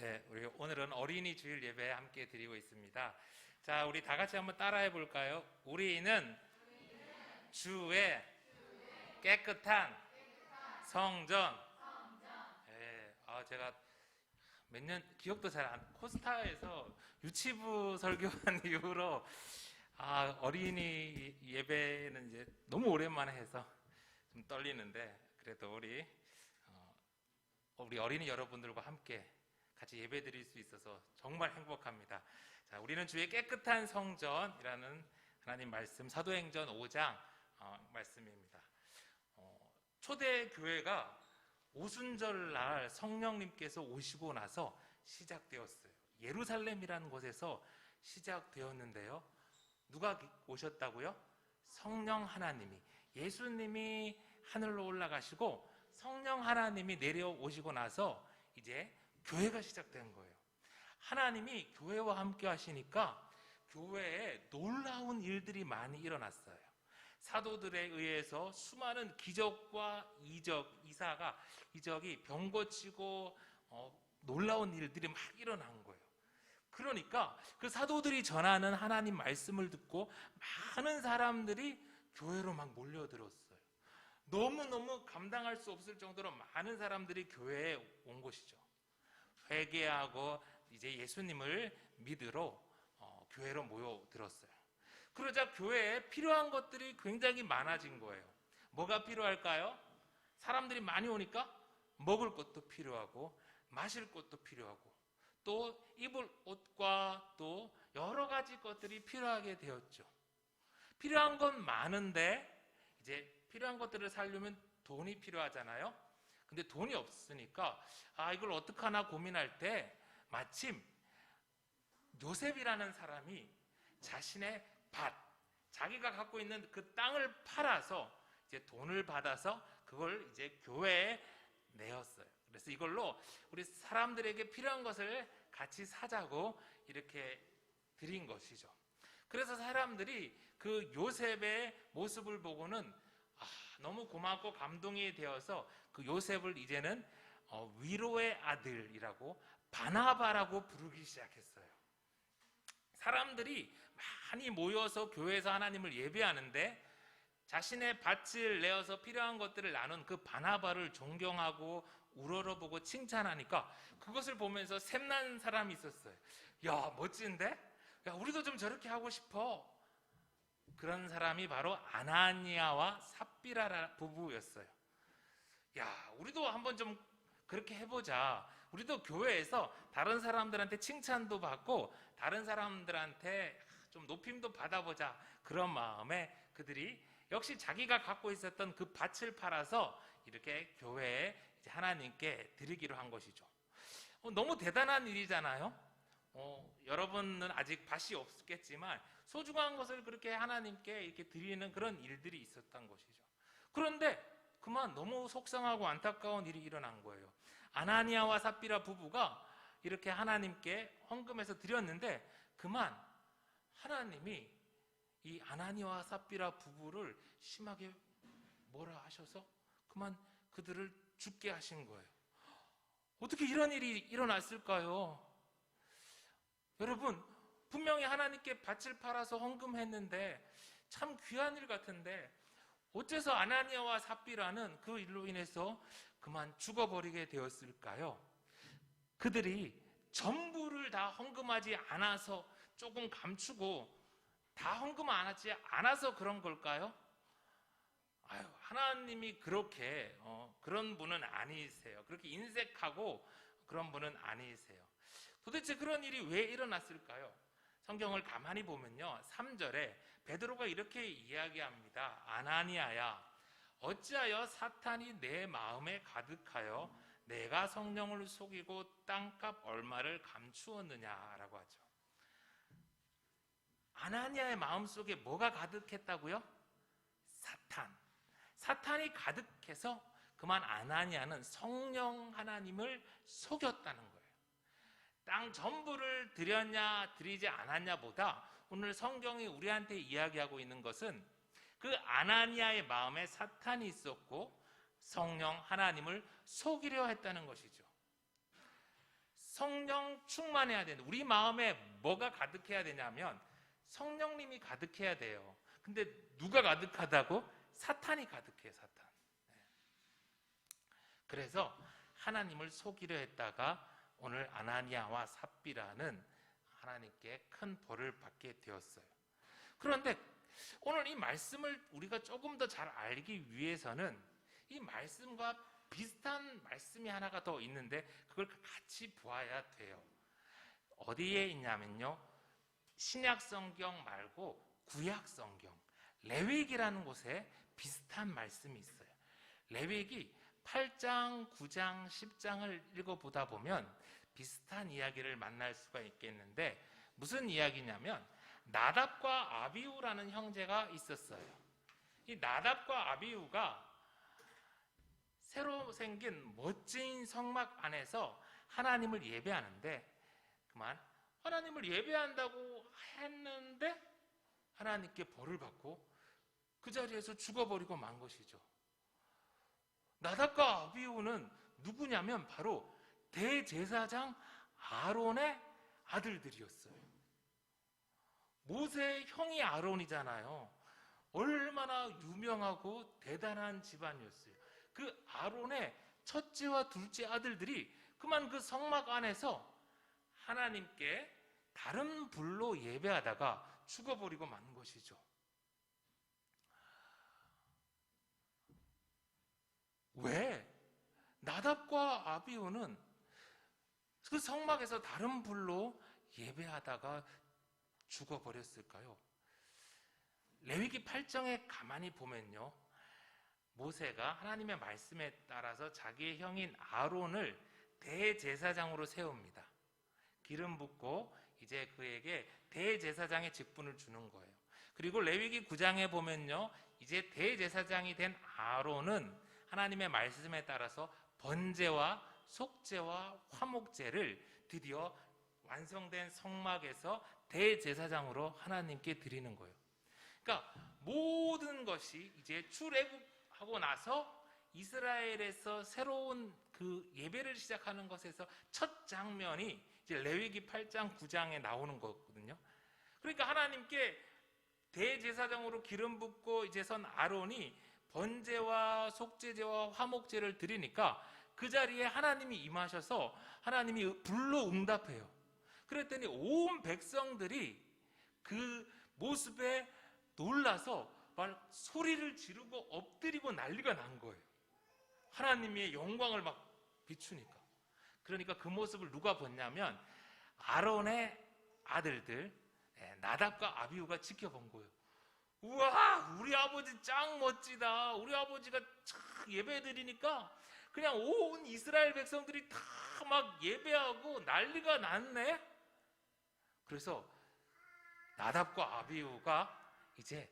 네, 우리 오늘은 어린이 주일 예배 함께 드리고 있습니다. 자, 우리 다 같이 한번 따라해 볼까요? 우리는 주의 깨끗한 성전. 네, 제가 몇 년 기억도 잘 안, 코스타에서 유치부 설교한 이후로 어린이 예배는 이제 너무 오랜만에 해서 좀 떨리는데, 그래도 우리 어린이 여러분들과 함께 같이 예배 드릴 수 있어서 정말 행복합니다. 자, 우리는 주의 깨끗한 성전이라는 하나님 말씀, 사도행전 5장 말씀입니다. 초대 교회가 오순절 날 성령님께서 오시고 나서 시작되었어요. 예루살렘이라는 곳에서 시작되었는데요. 누가 오셨다고요? 성령 하나님이, 예수님이 하늘로 올라가시고 성령 하나님이 내려오시고 나서 이제 교회가 시작된 거예요. 하나님이 교회와 함께 하시니까 교회에 놀라운 일들이 많이 일어났어요. 사도들에 의해서 수많은 기적과 이적이 병 고치고 놀라운 일들이 막 일어난 거예요. 그러니까 그 사도들이 전하는 하나님 말씀을 듣고 많은 사람들이 교회로 막 몰려들었어요. 너무너무 감당할 수 없을 정도로 많은 사람들이 교회에 온 것이죠. 회개하고 이제 예수님을 믿으러 교회로 모여들었어요. 그러자 교회에 필요한 것들이 굉장히 많아진 거예요. 뭐가 필요할까요? 사람들이 많이 오니까 먹을 것도 필요하고 마실 것도 필요하고 또 입을 옷과 또 여러 가지 것들이 필요하게 되었죠. 필요한 건 많은데 이제 필요한 것들을 사려면 돈이 필요하잖아요. 근데 돈이 없으니까 이걸 어떡하나 고민할 때 마침 요셉이라는 사람이 자신의 밭, 자기가 갖고 있는 그 땅을 팔아서 이제 돈을 받아서 그걸 이제 교회에 내었어요. 그래서 이걸로 우리 사람들에게 필요한 것을 같이 사자고 이렇게 드린 것이죠. 그래서 사람들이 그 요셉의 모습을 보고는 너무 고맙고 감동이 되어서 그 요셉을 이제는 위로의 아들이라고 바나바라고 부르기 시작했어요. 사람들이 많이 모여서 교회에서 하나님을 예배하는데 자신의 밭을 내어서 필요한 것들을 나눈 그 바나바를 존경하고 우러러보고 칭찬하니까 그것을 보면서 샘난 사람이 있었어요. 야, 멋진데? 야, 우리도 좀 저렇게 하고 싶어. 그런 사람이 바로 아나니아와 삽비라 부부였어요. 야, 우리도 한번 좀 그렇게 해보자. 우리도 교회에서 다른 사람들한테 칭찬도 받고 다른 사람들한테 좀 높임도 받아보자. 그런 마음에 그들이 역시 자기가 갖고 있었던 그 밭을 팔아서 이렇게 교회에 이제 하나님께 드리기로 한 것이죠. 너무 대단한 일이잖아요. 여러분은 아직 밭이 없겠지만 소중한 것을 그렇게 하나님께 이렇게 드리는 그런 일들이 있었던 것이죠. 그런데 그만 너무 속상하고 안타까운 일이 일어난 거예요. 아나니아와 삽비라 부부가 이렇게 하나님께 헌금해서 드렸는데 그만 하나님이 이 아나니아와 삽비라 부부를 심하게 뭐라 하셔서 그만 그들을 죽게 하신 거예요. 어떻게 이런 일이 일어났을까요? 여러분, 분명히 하나님께 밭을 팔아서 헌금했는데 참 귀한 일 같은데 어째서 아나니아와 삽비라는 그 일로 인해서 그만 죽어버리게 되었을까요? 그들이 전부를 다 헌금하지 않아서 조금 감추고 다 헌금 안 하지 않아서 그런 걸까요? 하나님이 그렇게 그런 분은 아니세요. 그렇게 인색하고 그런 분은 아니세요. 도대체 그런 일이 왜 일어났을까요? 성경을 가만히 보면요, 3절에 베드로가 이렇게 이야기합니다. 아나니아야, 어찌하여 사탄이 내 마음에 가득하여 내가 성령을 속이고 땅값 얼마를 감추었느냐라고 하죠. 아나니아의 마음속에 뭐가 가득했다고요? 사탄이 가득해서 그만 아나니아는 성령 하나님을 속였다는 거예요. 땅 전부를 드렸냐 드리지 않았냐 보다 오늘 성경이 우리한테 이야기하고 있는 것은 그 아나니아의 마음에 사탄이 있었고 성령 하나님을 속이려 했다는 것이죠. 성령 충만해야 되는데 우리 마음에 뭐가 가득해야 되냐면 성령님이 가득해야 돼요. 근데 누가 가득하다고? 사탄이 가득해요. 사탄. 그래서 하나님을 속이려 했다가 오늘 아나니아와 삽비라는 하나님께 큰 벌을 받게 되었어요. 그런데 오늘 이 말씀을 우리가 조금 더 잘 알기 위해서는 이 말씀과 비슷한 말씀이 하나가 더 있는데 그걸 같이 보아야 돼요. 어디에 있냐면요, 신약 성경 말고 구약 성경 레위기라는 곳에 비슷한 말씀이 있어요. 레위기 8장, 9장, 10장을 읽어보다 보면 비슷한 이야기를 만날 수가 있겠는데 무슨 이야기냐면 나답과 아비후라는 형제가 있었어요. 이 나답과 아비후가 새로 생긴 멋진 성막 안에서 하나님을 예배하는데 그만 하나님을 예배한다고 했는데 하나님께 벌을 받고 그 자리에서 죽어버리고 만 것이죠. 나답과 아비후는 누구냐면 바로 대제사장 아론의 아들들이었어요. 모세의 형이 아론이잖아요. 얼마나 유명하고 대단한 집안이었어요. 그 아론의 첫째와 둘째 아들들이 그만 그 성막 안에서 하나님께 다른 불로 예배하다가 죽어버리고 만 것이죠. 왜? 나답과 아비후는 그 성막에서 다른 불로 예배하다가 죽어버렸을까요? 레위기 8장에 가만히 보면요, 모세가 하나님의 말씀에 따라서 자기의 형인 아론을 대제사장으로 세웁니다. 기름 붓고 이제 그에게 대제사장의 직분을 주는 거예요. 그리고 레위기 9장에 보면요, 이제 대제사장이 된 아론은 하나님의 말씀에 따라서 번제와 속제와 화목제를 드디어 완성된 성막에서 대제사장으로 하나님께 드리는 거예요. 그러니까 모든 것이 이제 출애굽하고 나서 이스라엘에서 새로운 그 예배를 시작하는 것에서 첫 장면이 이제 레위기 8장 9장에 나오는 거거든요. 그러니까 하나님께 대제사장으로 기름 붓고 이제 선 아론이 번제와 속제제와 화목제를 드리니까 그 자리에 하나님이 임하셔서 하나님이 불로 응답해요. 그랬더니 온 백성들이 그 모습에 놀라서 막 소리를 지르고 엎드리고 난리가 난 거예요. 하나님의 영광을 막 비추니까. 그러니까 그 모습을 누가 봤냐면 아론의 아들들 나답과 아비후가 지켜본 거예요. 우와, 우리 아버지 짱 멋지다. 우리 아버지가 예배 드리니까 그냥 온 이스라엘 백성들이 다 막 예배하고 난리가 났네. 그래서 나답과 아비후가 이제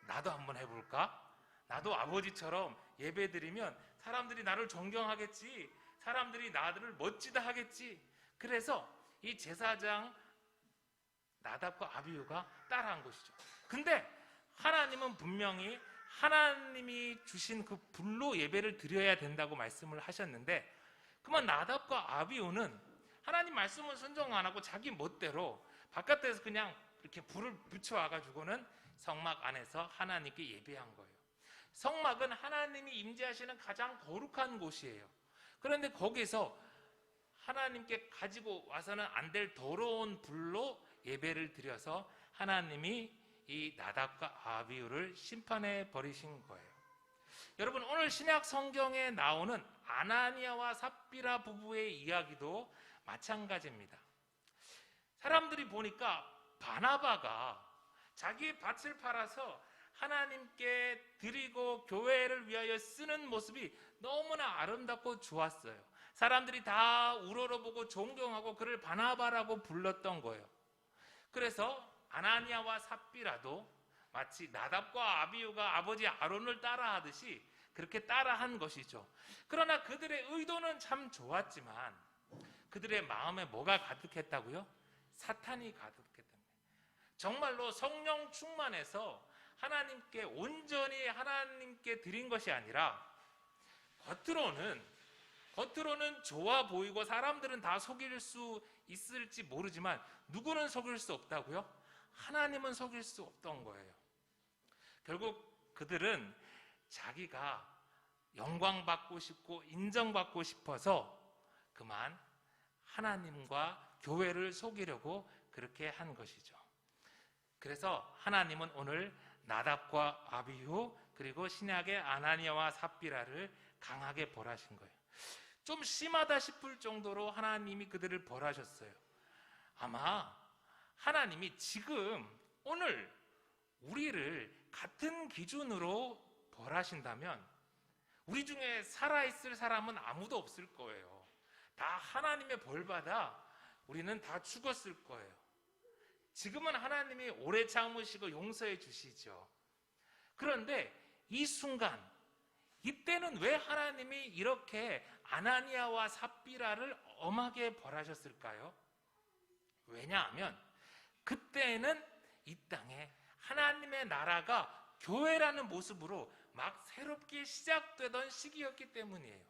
나도 한번 해볼까? 나도 아버지처럼 예배 드리면 사람들이 나를 존경하겠지. 사람들이 나를 멋지다 하겠지. 그래서 이 제사장 나답과 아비후가 따라한 것이죠. 근데 하나님은 분명히 하나님이 주신 그 불로 예배를 드려야 된다고 말씀을 하셨는데 그만 나답과 아비후는 하나님 말씀을 순종 안 하고 자기 멋대로 바깥에서 그냥 이렇게 불을 붙여와가지고는 성막 안에서 하나님께 예배한 거예요. 성막은 하나님이 임재하시는 가장 거룩한 곳이에요. 그런데 거기서 하나님께 가지고 와서는 안 될 더러운 불로 예배를 드려서 하나님이 이 나답과 아비후를 심판해 버리신 거예요. 여러분, 오늘 신약 성경에 나오는 아나니아와 삽비라 부부의 이야기도 마찬가지입니다. 사람들이 보니까 바나바가 자기의 밭을 팔아서 하나님께 드리고 교회를 위하여 쓰는 모습이 너무나 아름답고 좋았어요. 사람들이 다 우러러보고 존경하고 그를 바나바라고 불렀던 거예요. 그래서 아나니아와 삽비라도 마치 나답과 아비후가 아버지 아론을 따라하듯이 그렇게 따라한 것이죠. 그러나 그들의 의도는 참 좋았지만 그들의 마음에 뭐가 가득했다고요? 사탄이 가득했던 거예요. 정말로 성령 충만해서 하나님께 온전히 하나님께 드린 것이 아니라 겉으로는 좋아 보이고 사람들은 다 속일 수 있을지 모르지만 누구는 속일 수 없다고요? 하나님은 속일 수 없던 거예요. 결국 그들은 자기가 영광받고 싶고 인정받고 싶어서 그만 하나님과 교회를 속이려고 그렇게 한 것이죠. 그래서 하나님은 오늘 나답과 아비후 그리고 신약의 아나니아와 삽비라를 강하게 벌하신 거예요. 좀 심하다 싶을 정도로 하나님이 그들을 벌하셨어요. 아마 하나님이 지금 오늘 우리를 같은 기준으로 벌하신다면 우리 중에 살아있을 사람은 아무도 없을 거예요. 다 하나님의 벌받아 우리는 다 죽었을 거예요. 지금은 하나님이 오래 참으시고 용서해 주시죠. 그런데 이 순간, 이때는 왜 하나님이 이렇게 아나니아와 삽비라를 엄하게 벌하셨을까요? 왜냐하면 그때는 이 땅에 하나님의 나라가 교회라는 모습으로 막 새롭게 시작되던 시기였기 때문이에요.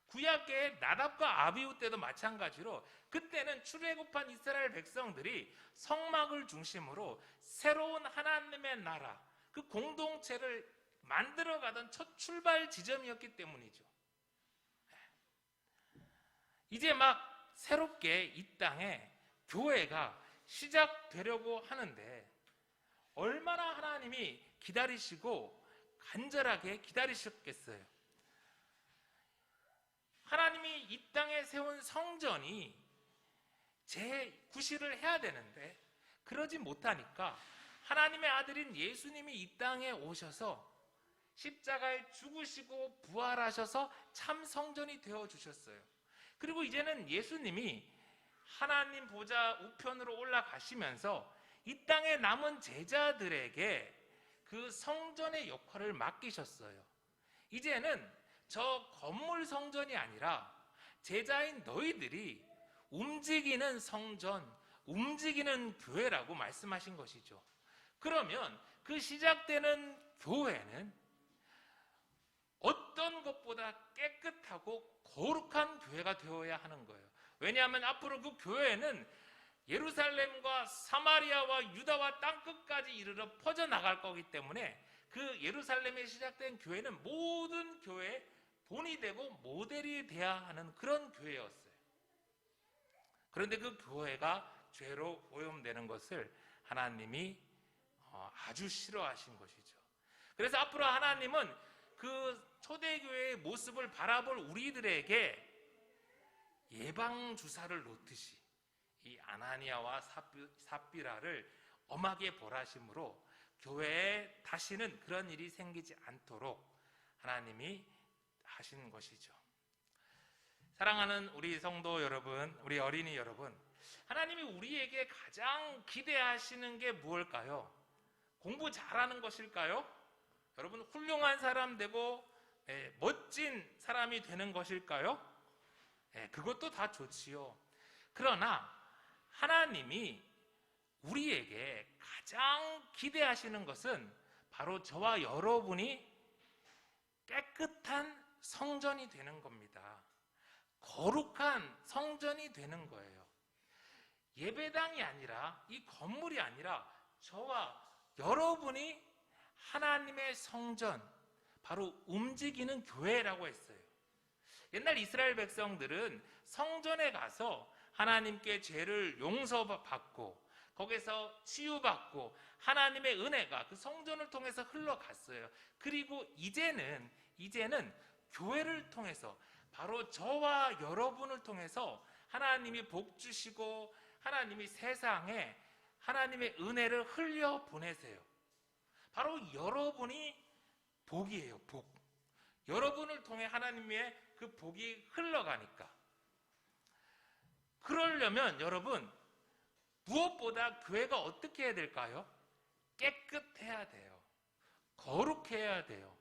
구약의 나답과 아비후 때도 마찬가지로 그때는 출애굽한 이스라엘 백성들이 성막을 중심으로 새로운 하나님의 나라, 그 공동체를 만들어가던 첫 출발 지점이었기 때문이죠. 이제 막 새롭게 이 땅에 교회가 시작되려고 하는데 얼마나 하나님이 기다리시고 간절하게 기다리셨겠어요. 하나님이 이 땅에 세운 성전이 재구실을 해야 되는데 그러지 못하니까 하나님의 아들인 예수님이 이 땅에 오셔서 십자가에 죽으시고 부활하셔서 참 성전이 되어주셨어요. 그리고 이제는 예수님이 하나님 보좌 우편으로 올라가시면서 이 땅에 남은 제자들에게 그 성전의 역할을 맡기셨어요. 이제는 저 건물 성전이 아니라 제자인 너희들이 움직이는 성전, 움직이는 교회라고 말씀하신 것이죠. 그러면 그 시작되는 교회는 어떤 것보다 깨끗하고 거룩한 교회가 되어야 하는 거예요. 왜냐하면 앞으로 그 교회는 예루살렘과 사마리아와 유다와 땅끝까지 이르러 퍼져나갈 거기 때문에 그 예루살렘에 시작된 교회는 모든 교회의 본이 되고 모델이 돼야 하는 그런 교회였어요. 그런데 그 교회가 죄로 오염되는 것을 하나님이 아주 싫어하신 것이죠. 그래서 앞으로 하나님은 그 초대교회의 모습을 바라볼 우리들에게 예방주사를 놓듯이 이 아나니아와 삽비라를 엄하게 벌하심으로 교회에 다시는 그런 일이 생기지 않도록 하나님이 하신 것이죠. 사랑하는 우리 성도 여러분, 우리 어린이 여러분, 하나님이 우리에게 가장 기대하시는 게 무엇일까요? 공부 잘하는 것일까요? 여러분 훌륭한 사람 되고 멋진 사람이 되는 것일까요? 그것도 다 좋지요. 그러나 하나님이 우리에게 가장 기대하시는 것은 바로 저와 여러분이 깨끗한 성전이 되는 겁니다. 거룩한 성전이 되는 거예요. 예배당이 아니라 이 건물이 아니라 저와 여러분이 하나님의 성전, 바로 움직이는 교회라고 했어요. 옛날 이스라엘 백성들은 성전에 가서 하나님께 죄를 용서받고 거기서 치유받고 하나님의 은혜가 그 성전을 통해서 흘러갔어요. 그리고 이제는 교회를 통해서 바로 저와 여러분을 통해서 하나님이 복 주시고 하나님이 세상에 하나님의 은혜를 흘려 보내세요. 바로 여러분이 복이에요. 복. 여러분을 통해 하나님의 그 복이 흘러가니까. 그러려면 여러분 무엇보다 교회가 어떻게 해야 될까요? 깨끗해야 돼요. 거룩해야 돼요.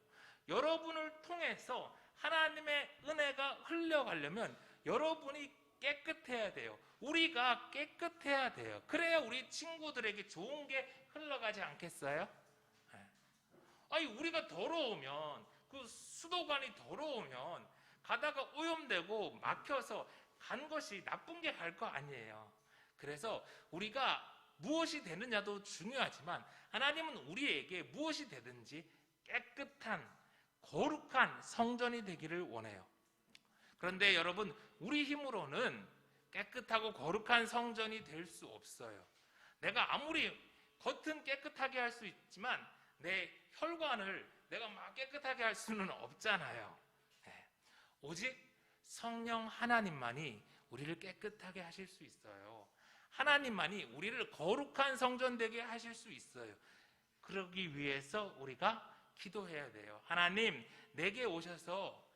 여러분을 통해서 하나님의 은혜가 흘러가려면 여러분이 깨끗해야 돼요. 우리가 깨끗해야 돼요. 그래야 우리 친구들에게 좋은 게 흘러가지 않겠어요? 아니 우리가 더러우면 그 수도관이 더러우면 가다가 오염되고 막혀서 간 것이 나쁜 게 갈 거 아니에요. 그래서 우리가 무엇이 되느냐도 중요하지만 하나님은 우리에게 무엇이 되든지 깨끗한 거룩한 성전이 되기를 원해요. 그런데 여러분, 우리 힘으로는 깨끗하고 거룩한 성전이 될 수 없어요. 내가 아무리 겉은 깨끗하게 할 수 있지만 내 혈관을 내가 막 깨끗하게 할 수는 없잖아요. 오직 성령 하나님만이 우리를 깨끗하게 하실 수 있어요. 하나님만이 우리를 거룩한 성전 되게 하실 수 있어요. 그러기 위해서 우리가 기도해야 돼요. 하나님, 내게 오셔서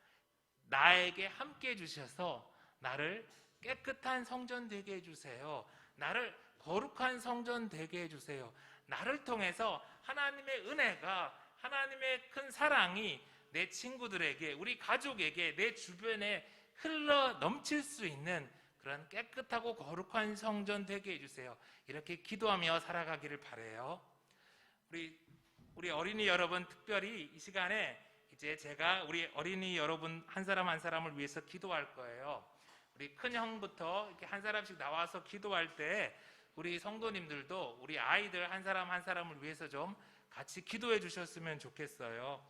나에게 함께 해주셔서 나를 깨끗한 성전 되게 해주세요. 나를 거룩한 성전 되게 해주세요. 나를 통해서 하나님의 은혜가, 하나님의 큰 사랑이 내 친구들에게, 우리 가족에게, 내 주변에 흘러 넘칠 수 있는 그런 깨끗하고 거룩한 성전 되게 해주세요. 이렇게 기도하며 살아가기를 바라요. 우리 어린이 여러분, 특별히 이 시간에 이제 제가 우리 어린이 여러분 한 사람 한 사람을 위해서 기도할 거예요. 우리 큰 형부터 이렇게 한 사람씩 나와서 기도할 때 우리 성도님들도 우리 아이들 한 사람 한 사람을 위해서 좀 같이 기도해 주셨으면 좋겠어요.